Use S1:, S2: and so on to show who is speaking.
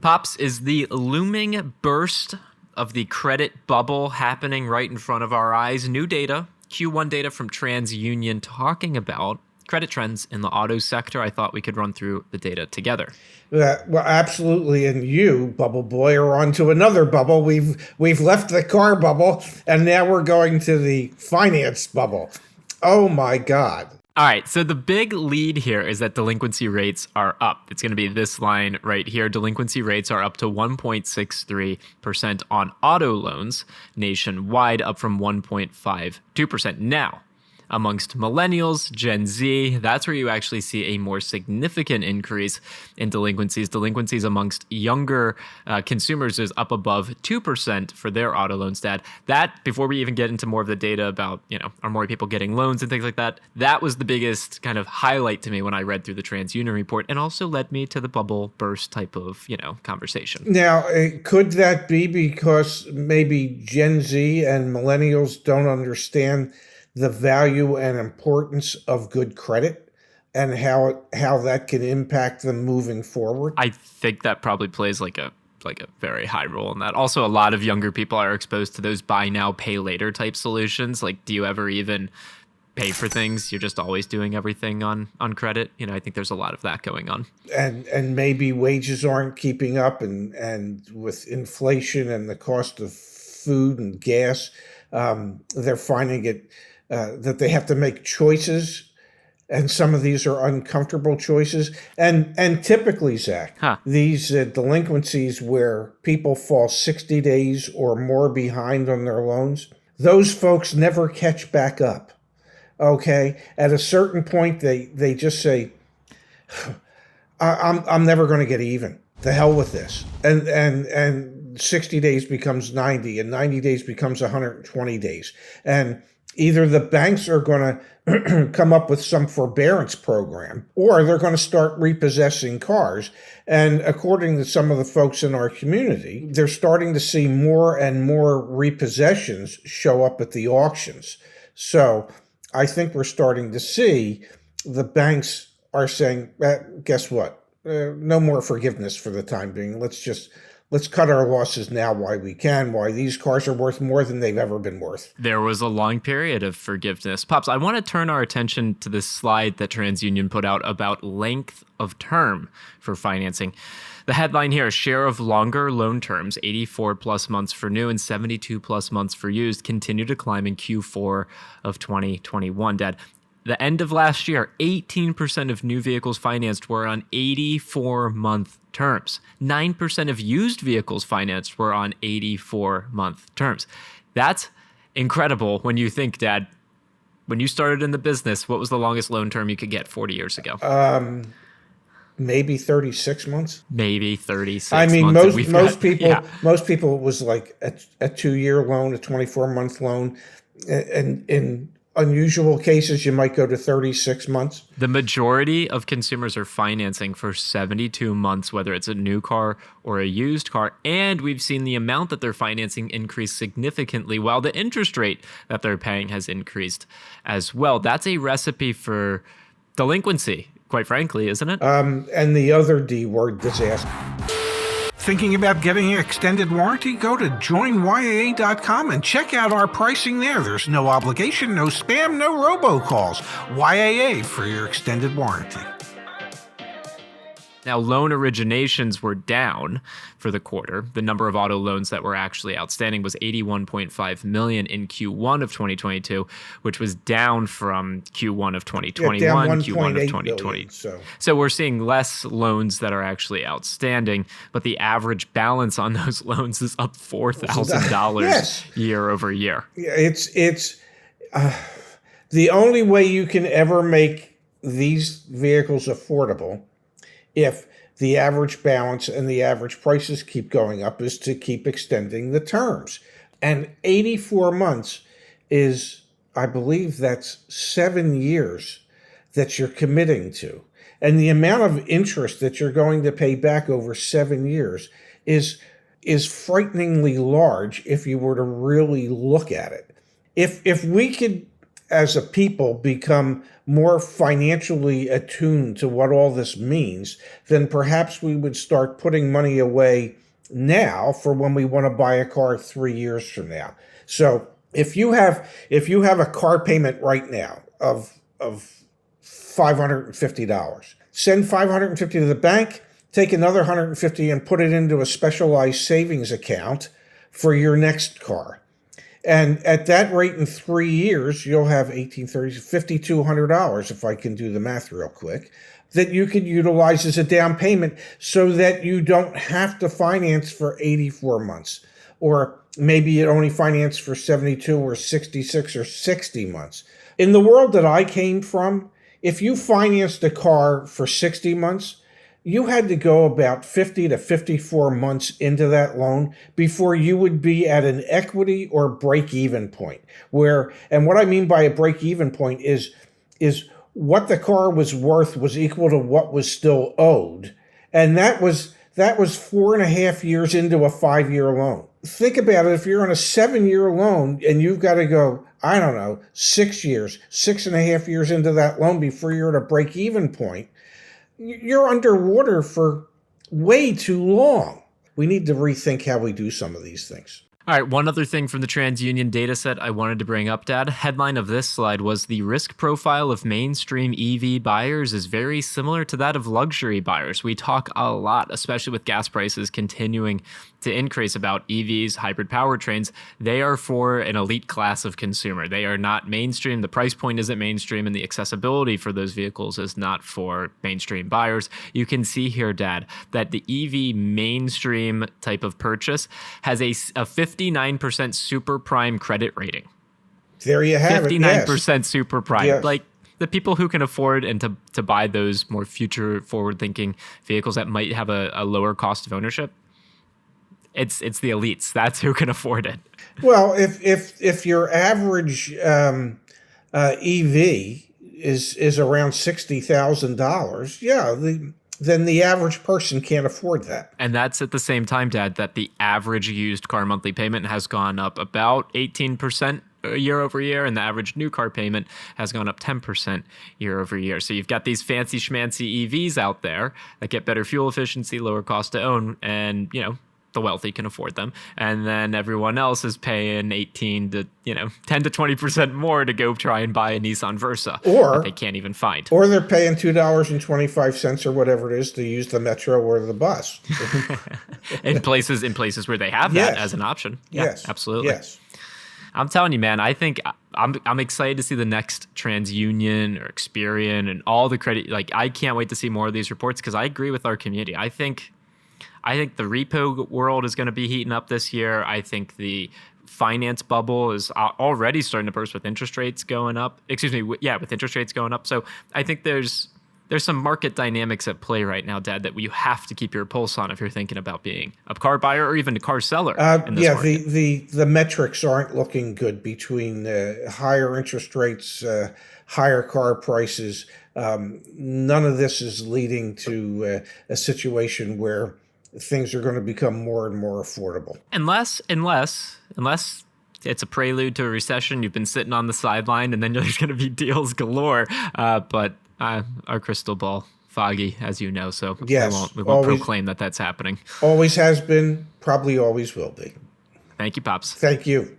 S1: Pops, is the looming burst of the credit bubble happening right in front of our eyes? New data, Q1 data from TransUnion talking about credit trends in the auto sector. I thought we could run through the data together.
S2: Well, absolutely. And you, Bubble Boy, are on to another bubble. We've left the car bubble, and now we're going to the finance bubble. Oh, my God.
S1: All right, so the big lead here is that delinquency rates are up. It's going to be this line right here. Delinquency rates are up to 1.63% on auto loans nationwide, up from 1.52%. Now, amongst millennials, Gen Z, that's where you actually see a more significant increase in delinquencies. Delinquencies amongst younger consumers is up above 2% for their auto loan stat. That, before we even get into more of the data about, are more people getting loans and things like that, that was the biggest kind of highlight to me when I read through the TransUnion report, and also led me to the bubble burst type of, conversation.
S2: Now, could that be because maybe Gen Z and millennials don't understand the value and importance of good credit and how that can impact them moving forward?
S1: I think that probably plays like a very high role in that. Also, a lot of younger people are exposed to those buy now, pay later type solutions. Like, do you ever even pay for things? You're just always doing everything on credit. I think there's a lot of that going on. And
S2: maybe wages aren't keeping up, and with inflation and the cost of food and gas, they're finding it that they have to make choices, and some of these are uncomfortable choices. And typically, Zach, these delinquencies where people fall 60 days or more behind on their loans, those folks never catch back up. Okay, at a certain point, they just say, "I'm never going to get even. The hell with this," and 60 days becomes 90, and 90 days becomes 120 days, and either the banks are going to come up with some forbearance program, or they're going to start repossessing cars. And according to some of the folks in our community, they're starting to see more and more repossessions show up at the auctions. So I think we're starting to see the banks are saying, guess what? No more forgiveness for the time being. Let's cut our losses now while we can, why these cars are worth more than they've ever been worth.
S1: There was a long period of forgiveness. Pops, I want to turn our attention to this slide that TransUnion put out about length of term for financing. The headline here, share of longer loan terms, 84 plus months for new and 72 plus months for used, continue to climb in Q4 of 2021. Dad, the end of last year, 18% of new vehicles financed were on 84-month terms. 9% of used vehicles financed were on 84-month terms. That's incredible when you think, Dad, when you started in the business, what was the longest loan term you could get 40 years ago?
S2: Maybe 36 months.
S1: Maybe 36
S2: I mean,
S1: months.
S2: most people it was like a 2-year loan, a 24-month loan, and in unusual cases, you might go to 36 months.
S1: The majority of consumers are financing for 72 months, whether it's a new car or a used car. And we've seen the amount that they're financing increase significantly, while the interest rate that they're paying has increased as well. That's a recipe for delinquency, quite frankly, isn't it?
S2: And the other D word, disaster.
S3: Thinking about getting an extended warranty? Go to joinyaa.com and check out our pricing there. There's no obligation, no spam, no robocalls. YAA for your extended warranty.
S1: Now, loan originations were down for the quarter. The number of auto loans that were actually outstanding was 81.5 million in Q1 of 2022, which was down from Q1 of 2021, Q1 of 2020.
S2: Billion,
S1: so we're seeing less loans that are actually outstanding, but the average balance on those loans is up $4,000
S2: yes.
S1: year over year.
S2: It's the only way you can ever make these vehicles affordable, if the average balance and the average prices keep going up, is to keep extending the terms. And 84 months is, I believe that's 7 years that you're committing to. And the amount of interest that you're going to pay back over 7 years is frighteningly large if you were to really look at it. If we could as a people become more financially attuned to what all this means, then perhaps we would start putting money away now for when we want to buy a car 3 years from now. So if you have a car payment right now of $550, send $550 to the bank, take another $150 and put it into a specialized savings account for your next car. And at that rate, in 3 years, you'll have $5,200, if I can do the math real quick, that you could utilize as a down payment so that you don't have to finance for 84 months. Or maybe you only finance for 72 or 66 or 60 months. In the world that I came from, if you financed a car for 60 months, you had to go about 50 to 54 months into that loan before you would be at an equity or break-even point. And what I mean by a break-even point is what the car was worth was equal to what was still owed. And that was 4.5 years into a 5-year loan. Think about it. If you're on a 7-year loan and you've got to go, 6 years, 6.5 years into that loan before you're at a break-even point, you're underwater for way too long. We need to rethink how we do some of these things.
S1: All right, one other thing from the TransUnion data set I wanted to bring up, Dad. Headline of this slide was the risk profile of mainstream EV buyers is very similar to that of luxury buyers. We talk a lot, especially with gas prices continuing to increase, about EVs, hybrid powertrains. They are for an elite class of consumer. They are not mainstream. The price point isn't mainstream, and the accessibility for those vehicles is not for mainstream buyers. You can see here, Dad, that the EV mainstream type of purchase has a 59% super prime credit rating.
S2: There you have
S1: 59%
S2: it.
S1: super prime.
S2: Yes.
S1: Like the people who can afford and to buy those more future forward thinking vehicles that might have a lower cost of ownership. It's the elites. That's who can afford it.
S2: Well, if your average EV is around $60,000, then the average person can't afford that.
S1: And that's at the same time, Dad, that the average used car monthly payment has gone up about 18% year over year, and the average new car payment has gone up 10% year over year. So you've got these fancy schmancy EVs out there that get better fuel efficiency, lower cost to own, and the wealthy can afford them. And then everyone else is paying 10 to 20% more to go try and buy a Nissan Versa that they can't even find.
S2: Or they're paying $2.25 or whatever it is to use the metro or the bus.
S1: in places where they have that as an option.
S2: Yes.
S1: Yeah, absolutely.
S2: Yes.
S1: I'm telling you, man, I think I'm excited to see the next TransUnion or Experian and all the credit. Like, I can't wait to see more of these reports because I agree with our community. I think the repo world is going to be heating up this year. I think the finance bubble is already starting to burst with interest rates going up. With interest rates going up. So I think there's some market dynamics at play right now, Dad, that you have to keep your pulse on if you're thinking about being a car buyer or even a car seller. In this market.
S2: The metrics aren't looking good between higher interest rates, higher car prices. None of this is leading to a situation where things are going to become more and more affordable. Unless
S1: it's a prelude to a recession, you've been sitting on the sideline, and then there's going to be deals galore. But our crystal ball foggy, as you know, so we won't proclaim that that's happening.
S2: Always has been, probably always will be.
S1: Thank you, Pops.
S2: Thank you.